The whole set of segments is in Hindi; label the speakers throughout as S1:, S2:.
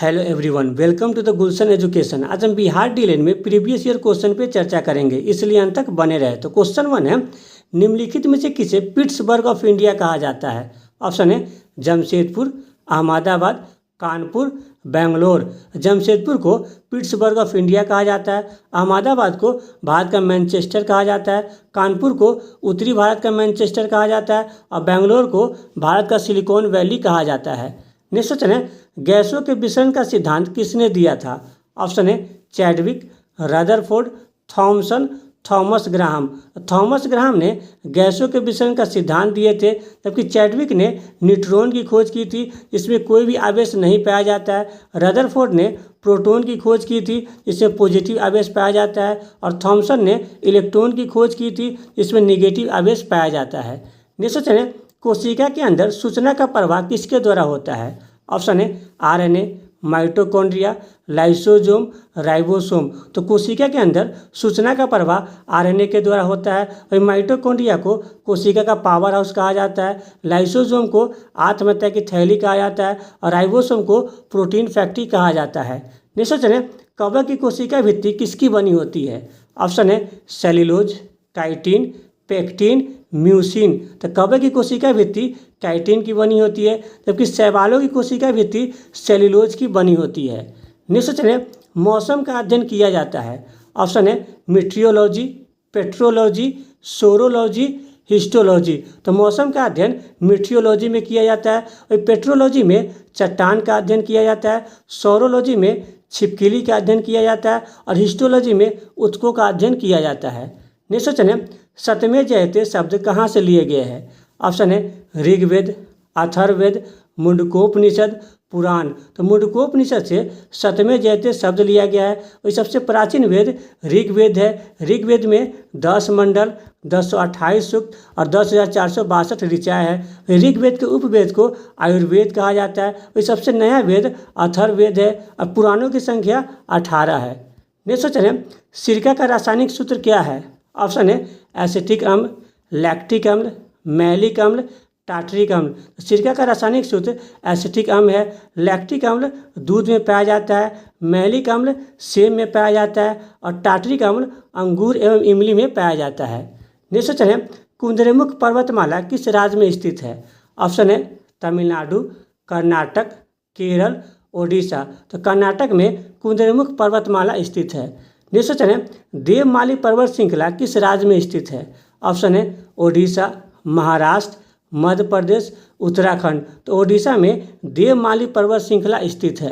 S1: Hello everyone, welcome to the Gulshan education. आज हम बिहार डीएलएड में प्रीवियस ईयर क्वेश्चन पे चर्चा करेंगे, इसलिए अंत तक बने रहे। तो क्वेश्चन 1 है, निम्नलिखित में से किसे पिट्सबर्ग ऑफ इंडिया कहा जाता है? ऑप्शन है जमशेदपुर, अहमदाबाद, कानपुर, बेंगलोर। जमशेदपुर को पिट्सबर्ग ऑफ इंडिया कहा जाता है, अहमदाबाद को भारत का मैनचेस्टर कहा जाता है, कानपुर को उत्तरी भारत का मैनचेस्टर कहा जाता है और बेंगलोर को भारत का सिलिकॉन वैली कहा जाता है। नेक्स्ट क्वेश्चन है, गैसों के विसरण का सिद्धांत किसने दिया था? ऑप्शन है Chadwick, Rutherford, Thomson, Thomas Graham. Thomas Graham ने गैसों के विसरण का सिद्धांत दिए थे, जबकि चैडविक ने न्यूट्रॉन की खोज की थी, जिसमें कोई भी आवेश नहीं पाया जाता है। रदरफोर्ड ने प्रोटॉन की खोज की थी, जिसमें पॉजिटिव आवेश पाया जाता है, और थॉमसन ने इलेक्ट्रॉन की खोज की थी, जिसमें निगेटिव आवेश पाया जाता है। नेक्स्ट क्वेश्चन है, कोशिका के अंदर सूचना का प्रवाह किसके द्वारा होता है? ऑप्शन है आरएनए, माइटोकॉन्ड्रिया, लाइसोसोम, राइबोसोम। तो कोशिका के अंदर सूचना का प्रवाह आरएनए के द्वारा होता है। और माइटोकॉन्ड्रिया को कोशिका का पावर हाउस कहा जाता है, लाइसोसोम को आत्महत्या की थैली कहा जाता है और राइबोसोम को प्रोटीन फैक्ट्री कहा जाता है। नेक्स्ट क्वेश्चन है, कवक की कोशिका भित्ति किसकी बनी होती है? ऑप्शन है सेल्यूलोज, काइटिन, पेक्टिन, म्यूसिन। तो कवक की कोशिका भित्ति काइटिन की बनी होती है, जबकि शैवालों की कोशिका भित्ति सेल्यूलोज की बनी होती है। नेक्स्ट क्वेश्चन है, मौसम का अध्ययन किया जाता है। ऑप्शन है मीटियोलॉजी, पेट्रोलॉजी, सोरोलॉजी, हिस्टोलॉजी। तो मौसम का अध्ययन मीटियोलॉजी में किया जाता है, और पेट्रोलॉजी में चट्टान का अध्ययन किया जाता है, सोरोलॉजी में छिपकली का अध्ययन किया जाता है और हिस्टोलॉजी में ऊतकों का अध्ययन किया जाता है। नेक्स्ट क्वेश्चन है, सतमें जयते शब्द कहाँ से लिए गए हैं? ऑप्शन है ऋग्वेद, अथर्ववेद, मुंडकोपनिषद, पुराण। तो मुंडकोपनिषद से सतमें जयते शब्द लिया गया है। और सबसे प्राचीन वेद ऋग्वेद है। ऋग्वेद में 10 मंडल, 1028 सूक्त और 10,462 ऋचाएँ हैं। ऋग्वेद के उपवेद को आयुर्वेद कहा जाता है। और सबसे नया वेद अथर्ववेद है और पुराणों की संख्या 18 है। नेक्स्ट क्वेश्चन है, सिरका का रासायनिक सूत्र क्या है? ऑप्शन है एसिटिक अम्ल, लैक्टिक अम्ल, मैलिक अम्ल, टार्टरिक अम्ल। सिरका का रासायनिक सूत्र एसिटिक अम्ल है। लैक्टिक अम्ल दूध में पाया जाता है, मैलिक अम्ल सेब में पाया जाता है और टार्टरिक अम्ल अंगूर एवं इमली में पाया जाता है। नेक्स्ट क्वेश्चन है, कुद्रेमुख पर्वतमाला किस राज्य में स्थित है? ऑप्शन है तमिलनाडु, कर्नाटक, केरल, ओडिशा। तो कर्नाटक में कुद्रेमुख पर्वतमाला स्थित है। नेक्स्ट क्वेश्चन है, देवमाली पर्वत श्रृंखला किस राज्य में स्थित है? ऑप्शन है ओडिशा, महाराष्ट्र, मध्य प्रदेश, उत्तराखंड। तो ओडिशा में देवमाली पर्वत श्रृंखला स्थित है।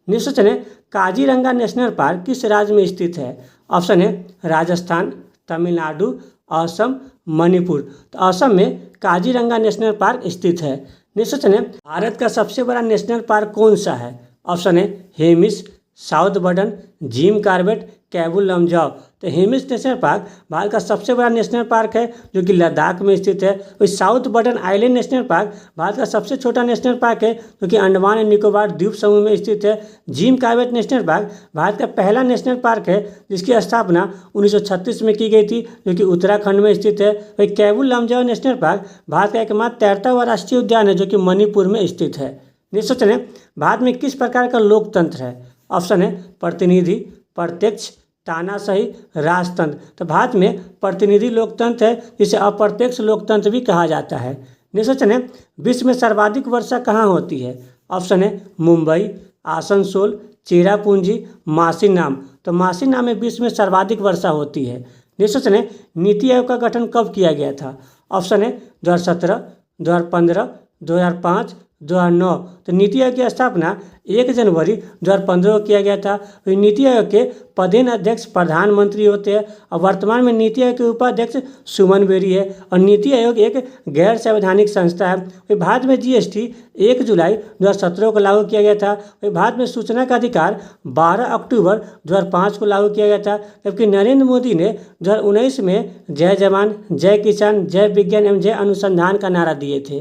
S1: नेक्स्ट क्वेश्चन है, काजीरंगा नेशनल पार्क किस राज्य में स्थित है? ऑप्शन है राजस्थान, तमिलनाडु, असम, मणिपुर। तो असम में काजीरंगा नेशनल पार्क स्थित है। नेक्स्ट क्वेश्चन है, भारत का सबसे बड़ा नेशनल पार्क कौन सा है? ऑप्शन है Hemis, South Button, Jim Corbett, Keibul Lamjao. तो हेमिस नेशनल पार्क भारत का सबसे बड़ा नेशनल पार्क है, जो कि लद्दाख में स्थित है। और south burden island national park Bharat का सबसे छोटा नेशनल पार्क है, जो कि अंडमान एंड निकोबार द्वीप समूह में स्थित है। Jim Corbett national park Bharat का पहला नेशनल पार्क है, जिसकी स्थापना 1936 में की गई थी, जो कि उत्तराखंड में स्थित है। वही कैबुल लमजाओ नेशनल पार्क भारत का एकमात्र तैरता हुआ राष्ट्रीय उद्यान है, जो कि मणिपुर में स्थित है। नेक्स्ट क्वेश्चन है, भारत में किस प्रकार का लोकतंत्र है? ऑप्शन है प्रतिनिधि, प्रत्यक्ष, तानाशाही, राजतंत्र। तो भारत में प्रतिनिधि लोकतंत्र है, जिसे अप्रत्यक्ष लोकतंत्र भी कहा जाता है। नेक्स्ट क्वेश्चन है, विश्व में सर्वाधिक वर्षा कहाँ होती है? ऑप्शन है मुंबई, आसनसोल, चेरापूंजी, मासिनाम। तो मासिनाम में विश्व में सर्वाधिक वर्षा होती है। नेक्स्ट क्वेश्चन है, नीति आयोग का गठन कब किया गया था? ऑप्शन है 2017, 2015, 2005, 2009। तो नीति आयोग की स्थापना 1 जनवरी 2015 को किया गया था। नीति आयोग के पदेन अध्यक्ष प्रधानमंत्री होते हैं और वर्तमान में नीति आयोग के उपाध्यक्ष सुमन बेरी है। और नीति आयोग एक गैर संवैधानिक संस्था है। भारत में जीएसटी 1 जुलाई 2017 को लागू किया गया था। भारत में सूचना का अधिकार 12 अक्टूबर 2005 को लागू किया गया था, जबकि नरेंद्र मोदी ने 2019 में जय जवान, जय किसान, जय विज्ञान एवं जय अनुसंधान का नारा दिए थे।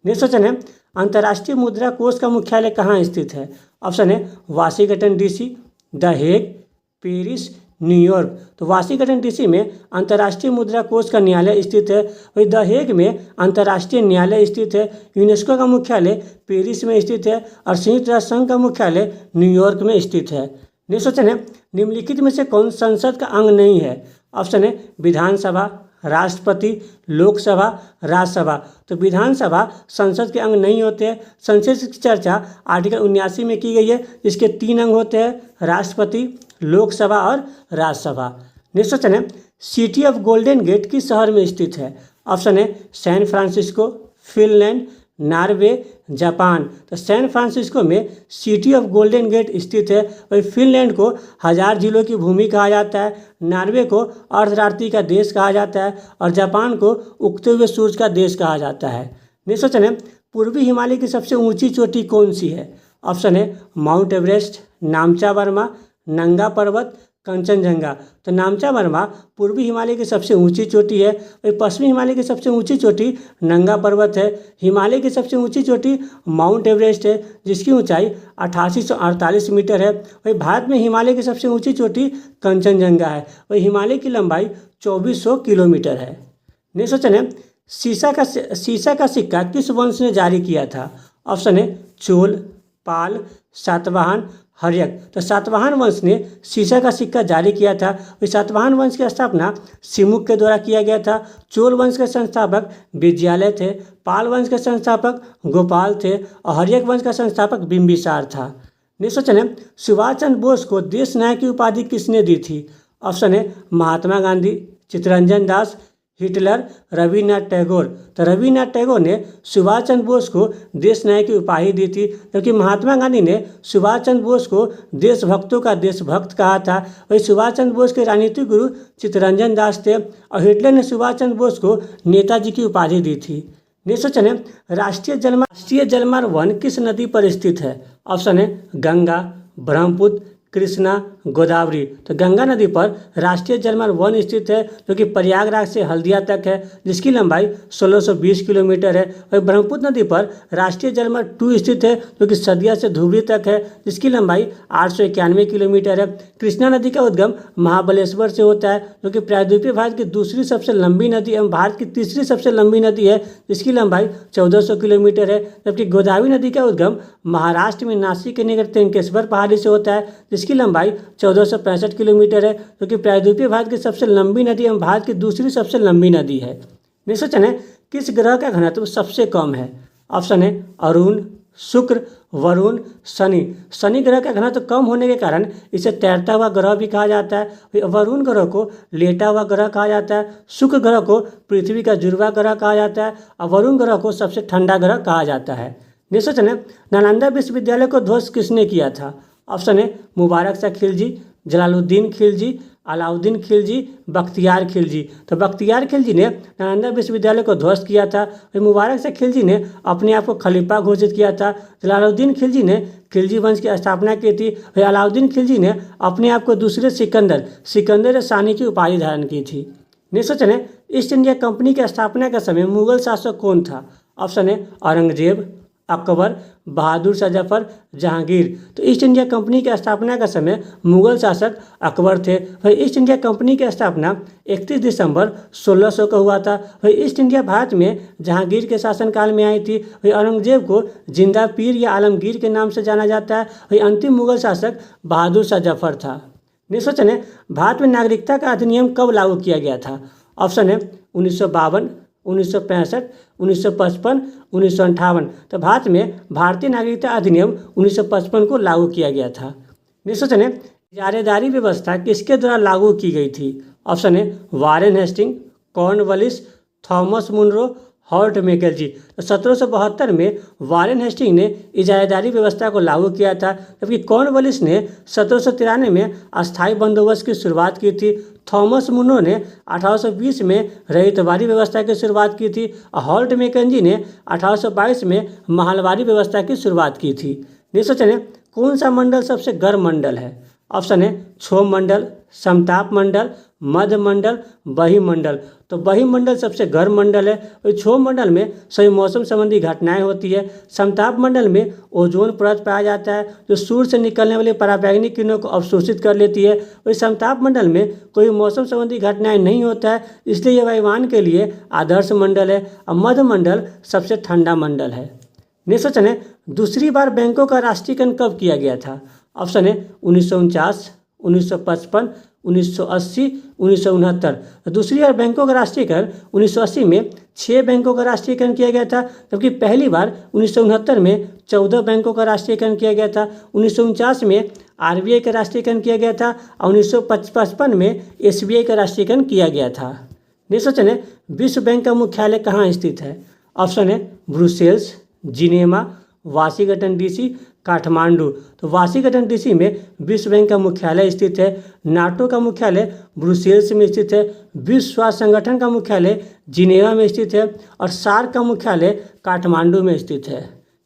S1: नेक्स्ट क्वेश्चन है, अंतर्राष्ट्रीय मुद्रा कोष का मुख्यालय कहाँ स्थित है? ऑप्शन है Washington DC, the Hague, Paris, New York. तो वाशिंगटन डीसी में अंतर्राष्ट्रीय मुद्रा कोष का न्यायालय स्थित है। वही द हेग में अंतर्राष्ट्रीय न्यायालय स्थित है। यूनेस्को का मुख्यालय पेरिस में स्थित है और संयुक्त राष्ट्र संघ का मुख्यालय न्यूयॉर्क में स्थित है। नेक्स्ट क्वेश्चन है, निम्नलिखित में से कौन संसद का अंग नहीं है? ऑप्शन है विधानसभा, राष्ट्रपति, लोकसभा, राज्यसभा। तो विधानसभा संसद के अंग नहीं होते हैं। संसद की चर्चा आर्टिकल 79 में की गई है, जिसके 3 अंग होते हैं, राष्ट्रपति, लोकसभा और राज्यसभा। नेक्स्ट क्वेश्चन है, सिटी ऑफ गोल्डन गेट किस शहर में स्थित है? ऑप्शन है San Francisco, Finland, Norway, Japan. तो सैन फ्रांसिस्को में सिटी ऑफ गोल्डन गेट स्थित है। वही फिनलैंड को 1000 जिलों की भूमि कहा जाता है, नॉर्वे को अर्धरात्रि का देश कहा जाता है और जापान को उगते हुए सूरज का देश कहा जाता है। नेक्स्ट क्वेश्चन है, पूर्वी हिमालय की सबसे ऊंची चोटी कौन सी है? ऑप्शन है माउंट एवरेस्ट, नामचा बर्मा, नंगा पर्वत, कंचनजंगा। तो नामचा बर्मा पूर्वी हिमालय की सबसे ऊंची चोटी है। वही पश्चिमी हिमालय की सबसे ऊंची चोटी नंगा पर्वत है। हिमालय की सबसे ऊंची चोटी माउंट एवरेस्ट है, जिसकी ऊंचाई 8848 मीटर है। वही भारत में हिमालय की सबसे ऊंची चोटी कंचनजंगा है। वही हिमालय की लंबाई 2400 किलोमीटर है। नेक्स्ट क्वेश्चन है, सीसा का सिक्का किस वंश ने जारी किया था? ऑप्शन है चोल, पाल, सातवाहन, हर्यक। तो सातवाहन वंश ने सीसा का सिक्का जारी किया था। वही सातवाहन वंश की स्थापना सिमुक के द्वारा किया गया था। चोल वंश के संस्थापक विजयालय थे, पाल वंश के संस्थापक गोपाल थे और हर्यक वंश का संस्थापक बिंबिसार था। नेक्स्ट क्वेश्चन है, सुभाष चंद्र बोस को देश नायक की उपाधि किसने दी थी? ऑप्शन है महात्मा गांधी, चित्तरंजन दास, हिटलर, रविन्द्रनाथ टैगोर। तो रविन्द्रनाथ टैगोर ने सुभाष चंद्र बोस को देश नायक की उपाधि दी थी, जबकि महात्मा गांधी ने सुभाष चंद्र बोस को देशभक्तों का देशभक्त कहा था। वही सुभाष चंद्र बोस के राजनीतिक गुरु चित्तरंजन दास थे और हिटलर ने सुभाष चंद्र बोस को नेताजी की उपाधि दी थी। नेक्स्ट क्वेश्चन है, राष्ट्रीय जलमार्ग 1 किस नदी पर स्थित है? ऑप्शन है गंगा, ब्रह्मपुत्र, कृष्णा, गोदावरी। तो गंगा नदी पर राष्ट्रीय जलमार्ग 1 स्थित है, जो कि प्रयागराज से हल्दिया तक है, जिसकी लंबाई 1620 किलोमीटर है। वही ब्रह्मपुत्र नदी पर राष्ट्रीय जलमार्ग 2 स्थित है, जो कि सदिया से धुबरी तक है, जिसकी लंबाई 891 किलोमीटर है। कृष्णा नदी का उद्गम महाबलेश्वर से होता है, जो कि प्रायद्वीपीय भारत की दूसरी सबसे लंबी नदी एवं भारत की तीसरी सबसे लंबी नदी है, जिसकी लंबाई 1400 किलोमीटर है। जबकि गोदावरी नदी का उद्गम महाराष्ट्र में नासिक के निकट त्र्यंकेश्वर पहाड़ी से होता है, जिसकी लंबाई 1465 किलोमीटर है, जो कि प्रायद्वीपीय भारत की सबसे लंबी नदी एवं भारत की दूसरी सबसे लंबी नदी है। नेक्स्ट क्वेश्चन है, किस ग्रह का घनत्व सबसे कम है? ऑप्शन है अरुण, शुक्र, वरुण, शनि। शनि ग्रह का घनत्व कम होने के कारण इसे तैरता हुआ ग्रह भी कहा जाता है। वरुण ग्रह को लेटा हुआ ग्रह कहा जाता है। शुक्र ग्रह को पृथ्वी का जुड़वा ग्रह कहा जाता है और वरुण ग्रह को सबसे ठंडा ग्रह कहा जाता है। नेक्स्ट क्वेश्चन है, नालंदा विश्वविद्यालय को ध्वस्त किसने किया था? ऑप्शन है मुबारक शाह खिलजी, जलालुद्दीन खिलजी, अलाउद्दीन खिलजी, बख्तियार खिलजी। तो बख्तियार खिलजी ने नालंदा विश्वविद्यालय को ध्वस्त किया था। मुबारक शाह खिलजी ने अपने आप को खलीफा घोषित किया था। जलालुद्दीन खिलजी ने खिलजी वंश की स्थापना की थी। अलाउद्दीन खिलजी ने अपने आप को दूसरे सिकंदर सानी की उपाधि धारण की थी। नेक्स्ट क्वेश्चन है, ईस्ट इंडिया कंपनी की स्थापना के समय मुगल शासक कौन था? ऑप्शन है औरंगजेब, अकबर, बहादुर शाह जफर, जहांगीर। तो ईस्ट इंडिया कंपनी की स्थापना का समय मुगल शासक अकबर थे। वही ईस्ट इंडिया कंपनी की स्थापना 31 दिसंबर 1600 को हुआ था। वही ईस्ट इंडिया भारत में जहांगीर के शासनकाल में आई थी। वही औरंगजेब को जिंदा पीर या आलमगीर के नाम से जाना जाता है। वही अंतिम मुगल शासक बहादुर शाह जफर था। नेक्स्ट क्वेश्चन है, भारत में नागरिकता का अधिनियम कब लागू किया गया था? ऑप्शन है 1952, 1965, 1955, 1958। तो भारत में भारतीय नागरिकता अधिनियम 1955 को लागू किया गया था। नेक्स्ट क्वेश्चन है, इजारेदारी व्यवस्था किसके द्वारा लागू की गई थी? ऑप्शन है Warren Hasting, Cornwallis, Thomas Munro, Holt Mackenzie. तो 1772 में वारेन हेस्टिंग ने इजारेदारी व्यवस्था को लागू किया था, जबकि कॉर्नवालिस ने 1793 में अस्थायी बंदोबस्त की शुरुआत की थी। थॉमस मुनरो ने 1820 में रहितवारी व्यवस्था की शुरुआत की थी और हॉर्ट मैकेंजी ने 1822 में महलवारी व्यवस्था की शुरुआत की थी। नेक्स्ट क्वेश्चन है, कौन सा मंडल सबसे गर्म मंडल है? ऑप्शन है क्षोभ मंडल, समताप मंडल, मध्य मंडल, बहिमंडल। तो बहिमंडल सबसे गर्म मंडल है। और क्षोभ मंडल में सभी मौसम संबंधी घटनाएं होती है। समताप मंडल में ओजोन परत पाया जाता है जो सूर्य से निकलने वाली पराबैंगनी किरणों को अवशोषित कर लेती है। और समताप मंडल में कोई मौसम संबंधी घटनाएं नहीं होता है, इसलिए यह वायुयान के लिए आदर्श मंडल है। और मध्य मंडल सबसे ठंडा मंडल है। नेक्स्ट क्वेश्चन है, दूसरी बार बैंकों का राष्ट्रीयकरण कब किया गया था? ऑप्शन है 1949, 1955, 1980, 1969। दूसरी बार बैंकों का राष्ट्रीयकरण 1980 में 6 बैंकों का राष्ट्रीयकरण किया गया था, जबकि पहली बार 1969 में 14 बैंकों का राष्ट्रीयकरण किया गया था। 1949 में आरबीआई का राष्ट्रीयकरण किया गया था और 1955 में एसबीआई का राष्ट्रीयकरण किया गया था। नेक्स्ट क्वेश्चन है, विश्व बैंक का मुख्यालय कहाँ स्थित है? ऑप्शन है Brussels, Geneva, Washington DC, Kathmandu. तो वाशिंगटन डीसी में विश्व बैंक का मुख्यालय स्थित है। नाटो का मुख्यालय ब्रुसेल्स में स्थित है। विश्व स्वास्थ्य संगठन का मुख्यालय जिनेवा में स्थित है और सार्क का मुख्यालय काठमांडू में स्थित है।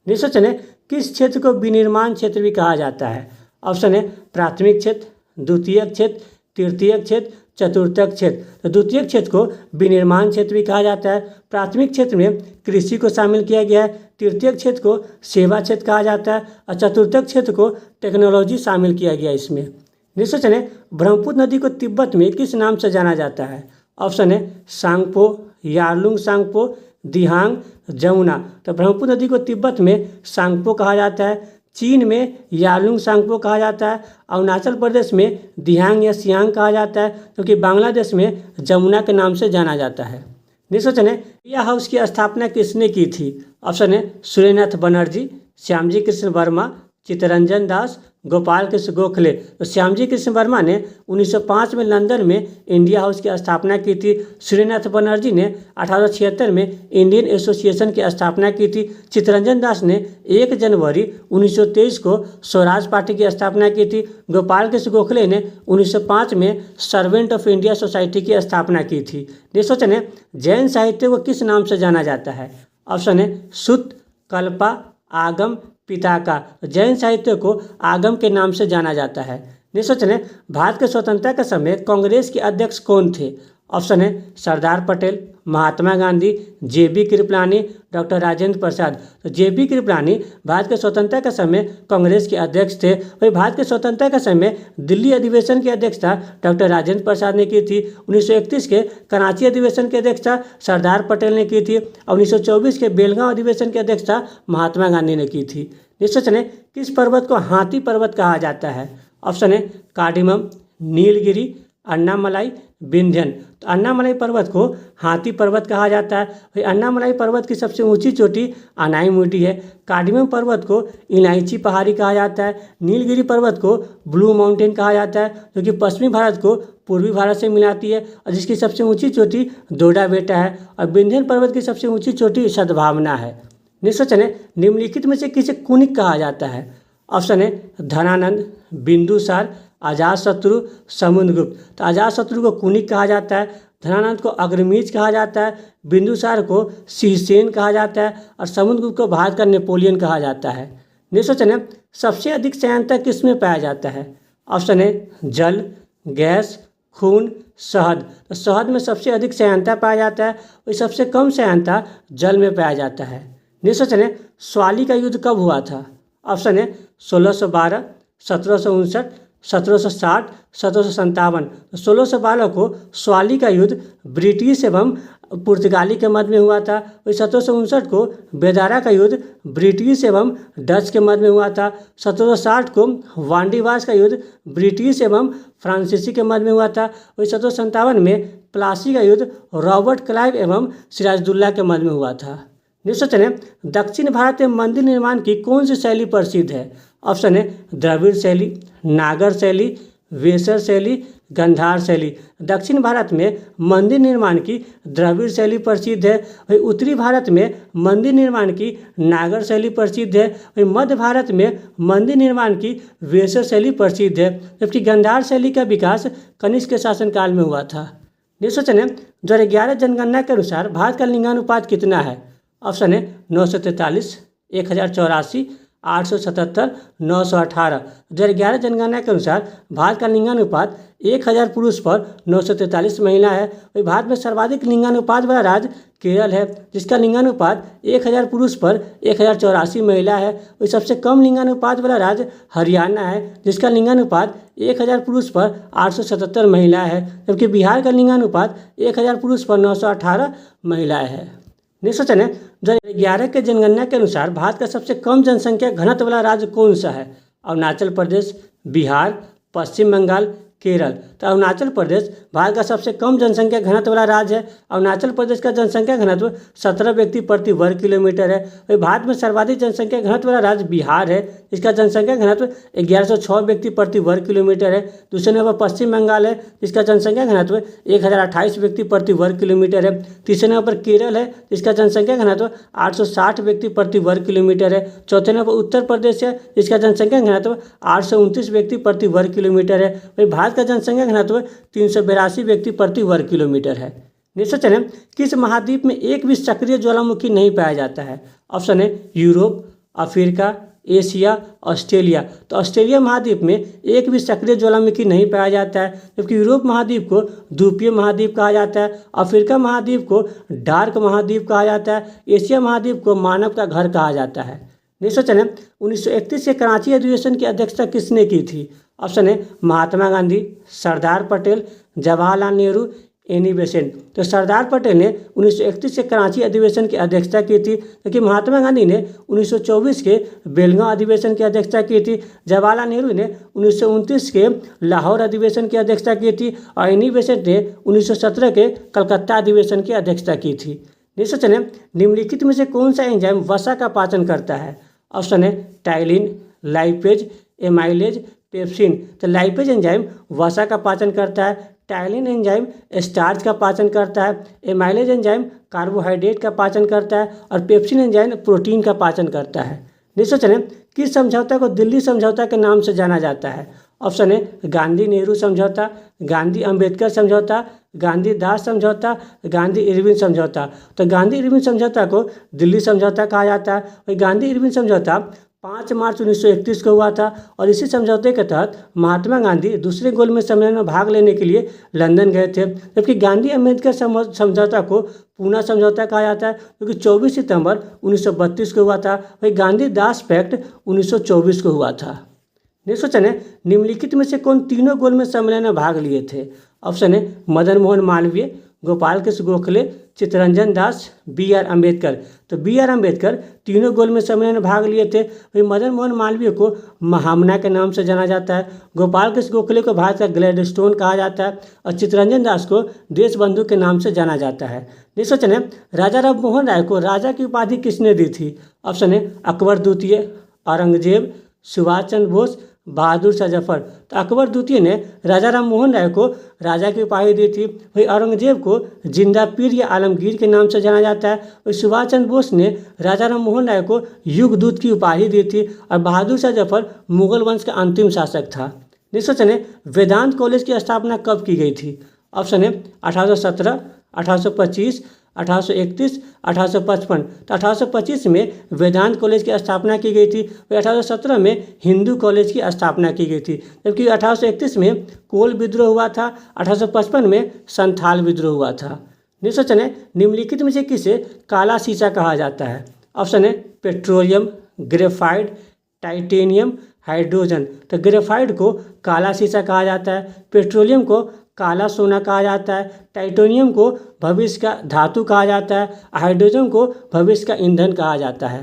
S1: नेक्स्ट क्वेश्चन है, किस क्षेत्र को विनिर्माण क्षेत्र भी कहा जाता है? ऑप्शन है प्राथमिक क्षेत्र, द्वितीयक क्षेत्र, तृतीयक क्षेत्र, चतुर्थक क्षेत्र। तो द्वितीयक क्षेत्र को विनिर्माण क्षेत्र भी कहा जाता है। प्राथमिक क्षेत्र में कृषि को शामिल किया गया है। तृतीयक क्षेत्र को सेवा क्षेत्र कहा जाता है और चतुर्थक क्षेत्र को टेक्नोलॉजी शामिल किया गया इसमें। नेक्स्ट क्वेश्चन है, ब्रह्मपुत्र नदी को तिब्बत में किस नाम से जाना जाता है? ऑप्शन है सांगपो, यारलुंग सांगपो, दिहांग, जमुना। तो ब्रह्मपुत्र नदी को तिब्बत में सांगपो कहा जाता है, चीन में यारलुंग सांगपो कहा जाता है, अरुणाचल प्रदेश में दिहांग या सियांग कहा जाता है, क्योंकि बांग्लादेश में जमुना के नाम से जाना जाता है। नेक्स्ट क्वेश्चन है, इंडिया हाउस की स्थापना किसने की थी? ऑप्शन है सूर्यनाथ बनर्जी, श्यामजी कृष्ण वर्मा, चित्तरंजन दास, गोपाल कृष्ण गोखले। तो श्यामजी कृष्ण वर्मा ने 1905 में लंदन में इंडिया हाउस की स्थापना की थी। सूर्यनाथ बनर्जी ने 1876 में इंडियन एसोसिएशन की स्थापना की थी। चित्तरंजन दास ने 1 जनवरी 1923 को स्वराज पार्टी की स्थापना की थी। गोपाल कृष्ण गोखले ने 1905 में सर्वेंट ऑफ इंडिया सोसाइटी की स्थापना की थी। नेक्स्ट क्वेश्चन है, जैन साहित्य को किस नाम से जाना जाता है? ऑप्शन है सुत, कल्पा, आगम, पिताका। जैन साहित्य को आगम के नाम से जाना जाता है। नेक्स्ट क्वेश्चन है, भारत के स्वतंत्रता के समय कांग्रेस के अध्यक्ष कौन थे? ऑप्शन है सरदार पटेल, महात्मा गांधी, जेबी कृपलानी, डॉक्टर राजेंद्र प्रसाद। तो जेबी कृपलानी भारत के स्वतंत्रता के समय कांग्रेस के अध्यक्ष थे। वही भारत के स्वतंत्रता के समय दिल्ली अधिवेशन की अध्यक्षता डॉक्टर राजेंद्र प्रसाद ने की थी। 1931 के कराची अधिवेशन की अध्यक्षता सरदार पटेल ने की थी और 1924 के बेलगांव अधिवेशन की अध्यक्षता महात्मा गांधी ने की थी। नेक्स्ट क्वेश्चन है, किस पर्वत को हाथी पर्वत कहा जाता है? ऑप्शन है कार्डिमम, नीलगिरी, अन्नामलाई, विंध्यन। तो अन्नामलाई पर्वत को हाथी पर्वत कहा जाता है। वही अन्नामलाई पर्वत की सबसे ऊंची चोटी अनाईमुडी है। कार्डिमम पर्वत को इलायची पहाड़ी कहा जाता है। नीलगिरी पर्वत को ब्लू माउंटेन कहा जाता है, जो कि पश्चिमी भारत को पूर्वी भारत से मिलाती है और जिसकी सबसे ऊंची चोटी दोडा बेटा है। और विंध्यन पर्वत की सबसे ऊंची चोटी सद्भावना है। नेक्स्ट क्वेश्चन है, निम्नलिखित में से किसे कुनिक कहा जाता है? ऑप्शन है धनानंद, बिंदुसार, अजातशत्रु, समुद्रगुप्त। तो अजातशत्रु को कुनिक कहा जाता है, धनानंद को अग्रमीज कहा जाता है, बिंदुसार को सिहसेन कहा जाता है और समुद्रगुप्त को भारत का नेपोलियन कहा जाता है। नेक्स्ट क्वेश्चन है, सबसे अधिक श्यानता किस में पाया जाता है? ऑप्शन है जल, गैस, खून, शहद। तो शहद में सबसे अधिक श्यानता पाया जाता है और सबसे कम श्यानता जल में पाया जाता है। नेक्स्ट क्वेश्चन है, स्वाली का युद्ध कब हुआ था? ऑप्शन है 1612, 1759, 1760, 1757। तो 1612 को स्वाली का युद्ध ब्रिटिश एवं पुर्तगाली के मध्य में हुआ था। वही 1759 को बेदारा का युद्ध ब्रिटिश एवं डच के मध्य में हुआ था। 1760 को वांडीवास का युद्ध ब्रिटिश एवं फ्रांसीसी के मध्य में हुआ था। वही 1757 में प्लासी का युद्ध रॉबर्ट क्लाइव एवं सिराजुद्दौला के मध्य में हुआ था। नेक्स्ट क्वेश्चन है, दक्षिण भारत में मंदिर निर्माण की कौन सी शैली प्रसिद्ध है? ऑप्शन है द्रविड़ शैली, नागर शैली, वेसर शैली, गंधार शैली। दक्षिण भारत में मंदिर निर्माण की द्रविड़ शैली प्रसिद्ध है। वही उत्तरी भारत में मंदिर निर्माण की नागर शैली प्रसिद्ध है। वही मध्य भारत में मंदिर निर्माण की वेसर शैली प्रसिद्ध है, जबकि गंधार शैली का विकास कनिष्क के शासनकाल में हुआ था। नेक्स्ट क्वेश्चन है, 2011 जनगणना के अनुसार भारत का लिंगानुपात कितना है? ऑप्शन है 943, 1084, 877, 918। 2011 जनगणना के अनुसार भारत का लिंगानुपात 1000 पुरुष पर 943 महिला है। वही भारत में सर्वाधिक लिंगानुपात वाला राज्य केरल है, जिसका लिंगानुपात 1000 पुरुष पर 1084 महिला है। वही सबसे कम लिंगानुपात वाला राज्य हरियाणा है, जिसका लिंगानुपात 1000 पुरुष पर 877 महिला है, जबकि बिहार का लिंगानुपात 1000 पुरुष पर 918 महिलाएं है। नेक्स्ट क्वेश्चन है, 2011 के जनगणना के अनुसार भारत का सबसे कम जनसंख्या घनत्व वाला राज्य कौन सा है? अरुणाचल प्रदेश, बिहार, पश्चिम बंगाल, केरल। तो अरुणाचल प्रदेश भारत का सबसे कम जनसंख्या घनत्व वाला राज्य है। अरुणाचल प्रदेश का जनसंख्या घनत्व 17 व्यक्ति प्रति वर्ग किलोमीटर है। वही भारत में सर्वाधिक जनसंख्या घनत्व वाला राज्य बिहार है, इसका जनसंख्या घनत्व 1106 व्यक्ति प्रति वर्ग किलोमीटर है। दूसरे नंबर पश्चिम बंगाल है, जिसका जनसंख्या घनत्व 1028 व्यक्ति प्रति वर्ग किलोमीटर है। तीसरे नंबर पर केरल है, जिसका जनसंख्या घनत्व 860 व्यक्ति प्रति वर्ग किलोमीटर है। चौथे नंबर उत्तर प्रदेश है, जिसका जनसंख्या घनत्व 829 व्यक्ति प्रति वर्ग किलोमीटर है। वही भारत का जनसंख्या घनत्व 382 व्यक्ति प्रति वर्ग किलोमीटर है। नेक्स्ट क्वेश्चन है, किस महाद्वीप में एक भी सक्रिय ज्वालामुखी नहीं पाया जाता है? ऑप्शन है यूरोप, अफ्रीका, एशिया, ऑस्ट्रेलिया। तो ऑस्ट्रेलिया महाद्वीप में एक भी सक्रिय ज्वालामुखी नहीं पाया जाता है, जबकि यूरोप महाद्वीप को द्वीपीय महाद्वीप कहा जाता है, अफ्रीका महाद्वीप को डार्क महाद्वीप कहा जाता है, एशिया महाद्वीप को मानव का घर कहा जाता है। नेक्स्ट क्वेश्चन है, 1931 के कराची अधिवेशन की अध्यक्षता किसने की थी? ऑप्शन है महात्मा गांधी, सरदार पटेल, जवाहरलाल नेहरू, एनी बेसेंट। तो सरदार पटेल ने 1931 के कराची अधिवेशन की अध्यक्षता की थी, जबकि महात्मा गांधी ने 1924 के बेलगांव अधिवेशन की अध्यक्षता की थी, जवाहरलाल नेहरू ने 1929 के लाहौर अधिवेशन की अध्यक्षता की थी और एनी बेसेंट ने 1917 के कलकत्ता अधिवेशन की अध्यक्षता की थी। नेक्स्ट क्वेश्चन है, निम्नलिखित में से कौन सा एंजाइम वसा का पाचन करता है? ऑप्शन है टाइलिन, लाइपेज, एमाइलेज, पेप्सिन। तो लाइपेज एंजाइम वसा का पाचन करता है, टाइलिन एंजाइम स्टार्च का पाचन करता है, एमाइलेज एंजाइम कार्बोहाइड्रेट का पाचन करता है और पेप्सिन एंजाइम प्रोटीन का पाचन करता है। नेक्स्ट क्वेश्चन है, किस समझौता को दिल्ली समझौता के नाम से जाना जाता है? ऑप्शन है गांधी नेहरू समझौता, गांधी अंबेडकर समझौता, गांधी दास समझौता, गांधी इरविन समझौता। तो गांधी इरविन समझौता को दिल्ली समझौता कहा जाता है। वही गांधी इरविन समझौता 5 मार्च 1931 को हुआ था और इसी समझौते के तहत महात्मा गांधी दूसरे गोलमेज सम्मेलन में भाग लेने के लिए लंदन गए थे, जबकि गांधी अम्बेडकर समझौता को पूना समझौता कहा जाता है, क्योंकि 24 सितंबर 1932 को हुआ था। वही गांधी दास पैक्ट 1924 को हुआ था। नेक्स्ट क्वेश्चन है, निम्नलिखित में से कौन तीनों गोलमेज सम्मेलन में भाग लिए थे? ऑप्शन है मदन मोहन मालवीय, गोपाल कृष्ण गोखले, चित्तरंजन दास, बी आर अम्बेडकर। तो बी आर अम्बेडकर तीनों गोलमेज सम्मेलन में भाग लिए थे। वही मदन मोहन मालवीय को महामना के नाम से जाना जाता है, गोपाल कृष्ण गोखले को भारत का ग्लैडस्टोन कहा जाता है और चित्तरंजन दास को देशबंधु के नाम से जाना जाता है। नेक्स्ट क्वेश्चन है, राजा राम मोहन राय को राजा की उपाधि किसने दी थी? ऑप्शन है अकबर द्वितीय, औरंगजेब, सुभाष चंद्र बोस, बहादुर शाह जफर। तो अकबर द्वितीय ने राजा राम मोहन राय को राजा की उपाधि दी थी। वही औरंगजेब को जिंदा पीर या आलमगीर के नाम से जाना जाता है। वही सुभाष चंद्र बोस ने राजा राम मोहन राय को युगदूत की उपाधि दी थी और बहादुर शाह जफर मुगल वंश का अंतिम शासक था। नेक्स्ट क्वेश्चन है, वेदांत कॉलेज की स्थापना कब की गई थी? ऑप्शन है 1817, 1825, 1831, 1855। तो 1825 में वेदांत कॉलेज की स्थापना की गई थी। 1817 में हिंदू कॉलेज की स्थापना की गई थी, जबकि 1831 में कोल विद्रोह हुआ था, 1855 में संथाल विद्रोह हुआ था। नेक्स्ट क्वेश्चन है, निम्नलिखित में से किसे काला शीशा कहा जाता है? ऑप्शन है पेट्रोलियम, ग्रेफाइट, टाइटेनियम, हाइड्रोजन। तो ग्रेफाइट को काला शीशा कहा जाता है, पेट्रोलियम को काला सोना कहा जाता है, टाइटेनियम को भविष्य का धातु कहा जाता है, हाइड्रोजन को भविष्य का ईंधन कहा जाता है।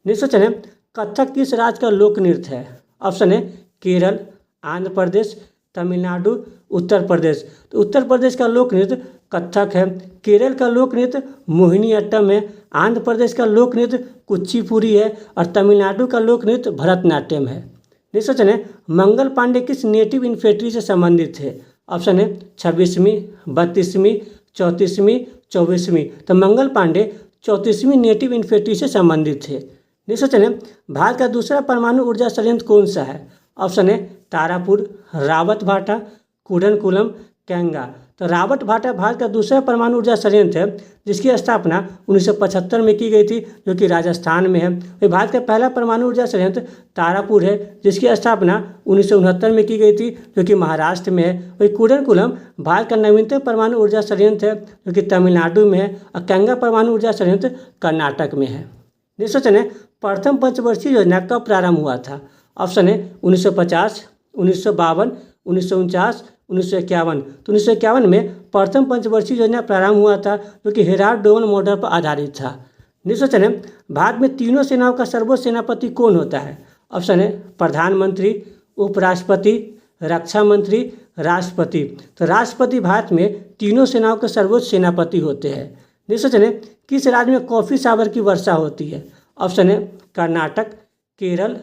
S1: नेक्स्ट क्वेश्चन है, कथक किस राज्य का लोक नृत्य है? ऑप्शन है केरल, आंध्र प्रदेश, तमिलनाडु, उत्तर प्रदेश। तो उत्तर प्रदेश का लोक नृत्य कथक है, केरल का लोक नृत्य मोहिनी अट्टम है, आंध्र प्रदेश का लोक नृत्य कुचिपुड़ी है और तमिलनाडु का लोक नृत्य भरतनाट्यम है। नेक्स्ट क्वेश्चन है, मंगल पांडे किस नेटिव इन्फेंट्री से संबंधित थे? ऑप्शन है 26वीं, 32वीं, 34वीं, 24वीं। तो मंगल पांडे 34वीं नेटिव इन्फेंट्री से संबंधित थे। नेक्स्ट क्वेश्चन है, भारत का दूसरा परमाणु ऊर्जा संयंत्र कौन सा है? ऑप्शन है तारापुर, रावत भाटा, कुडनकुलम, कैंगा। तो राबर्ट भाटा भारत का दूसरा परमाणु ऊर्जा संयंत्र है जिसकी स्थापना 1975 में की गई थी, जो कि राजस्थान में है। वही भारत का पहला परमाणु ऊर्जा संयंत्र तारापुर है जिसकी स्थापना 1969 में की गई थी, जो कि महाराष्ट्र में है। वही कूडनकुलम भारत का नवीनतम परमाणु ऊर्जा संयंत्र है जो कि तमिलनाडु में है, और कंगा परमाणु ऊर्जा संयंत्र कर्नाटक में है। नेक्स्ट क्वेश्चन है, प्रथम पंचवर्षीय योजना कब प्रारंभ हुआ था? ऑप्शन है 1950, 1952, 1949, 1951। तो 1951 में प्रथम पंचवर्षीय योजना प्रारंभ हुआ था जो कि हेराल्ड डोवन मॉडल पर आधारित था। नेक्स्ट क्वेश्चन है, भारत में तीनों सेनाओं का सर्वोच्च सेनापति कौन होता है? ऑप्शन है प्रधानमंत्री, उपराष्ट्रपति, रक्षा मंत्री, राष्ट्रपति। तो राष्ट्रपति भारत में तीनों सेनाओं के सर्वोच्च सेनापति होते हैं। नेक्स्ट क्वेश्चन है, किस राज्य में कॉफ़ी सावर की वर्षा होती है? ऑप्शन है कर्नाटक, केरल,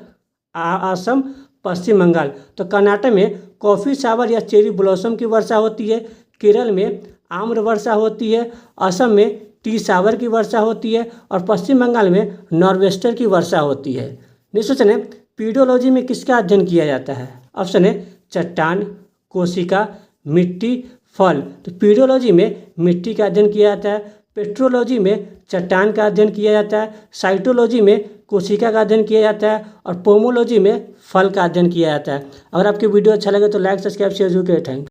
S1: असम, पश्चिम बंगाल। तो कर्नाटक में कॉफ़ी सावर या चेरी ब्लॉसम की वर्षा होती है, केरल में आम्र वर्षा होती है, असम में टी सावर की वर्षा होती है, और पश्चिम बंगाल में नॉर्वेस्टर की वर्षा होती है। नेक्स्ट क्वेश्चन है, पीडोलॉजी में किसका अध्ययन किया जाता है? ऑप्शन है चट्टान, कोशिका, मिट्टी, फल। तो पीडोलॉजी में मिट्टी का अध्ययन किया जाता है, पेट्रोलॉजी में चट्टान का अध्ययन किया जाता है, साइटोलॉजी में कोशिका का अध्ययन किया जाता है, और पोमोलॉजी में फल का अध्ययन किया जाता है। अगर आपकी वीडियो अच्छा लगे तो लाइक, सब्सक्राइब, शेयर जरूर करें। Thank you.